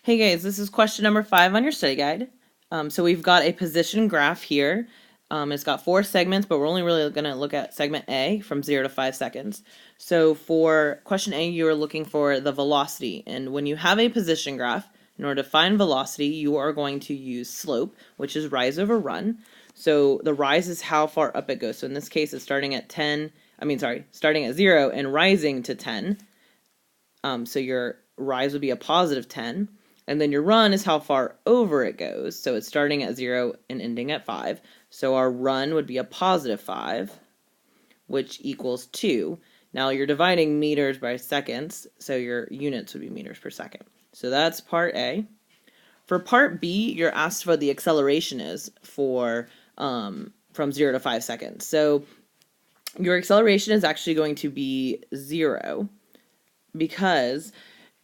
Hey guys, this is question number 5 on your study guide. So we've got a position graph here. It's got 4 segments, but we're only really going to look at segment A from 0 to 5 seconds. So for question A, you are looking for the velocity. And when you have a position graph, in order to find velocity, you are going to use slope, which is rise over run. So the rise is how far up it goes. So in this case, it's starting at starting at 0 and rising to 10. So your rise would be a positive 10. And then your run is how far over it goes. So it's starting at 0 and ending at 5. So our run would be a positive 5, which equals 2. Now you're dividing meters by seconds, so your units would be meters per second. So that's part A. For part B, you're asked what the acceleration is for from 0 to 5 seconds. So your acceleration is actually going to be 0 because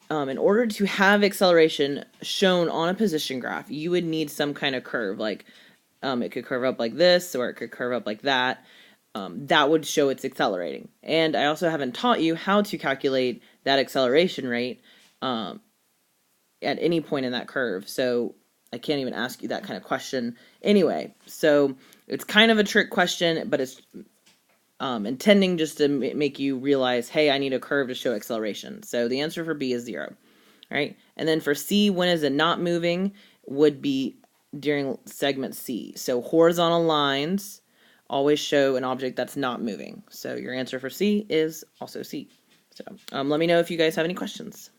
in order to have acceleration shown on a position graph, you would need some kind of curve. Like it could curve up like this, or it could curve up like that. That would show it's accelerating. And I also haven't taught you how to calculate that acceleration rate at any point in that curve. So I can't even ask you that kind of question anyway. So it's kind of a trick question, but it's intending just to make you realize, hey, I need a curve to show acceleration. So the answer for B is 0. All right. And then for C, when is it not moving, would be during segment C. So horizontal lines always show an object that's not moving. So your answer for C is also C. So let me know if you guys have any questions.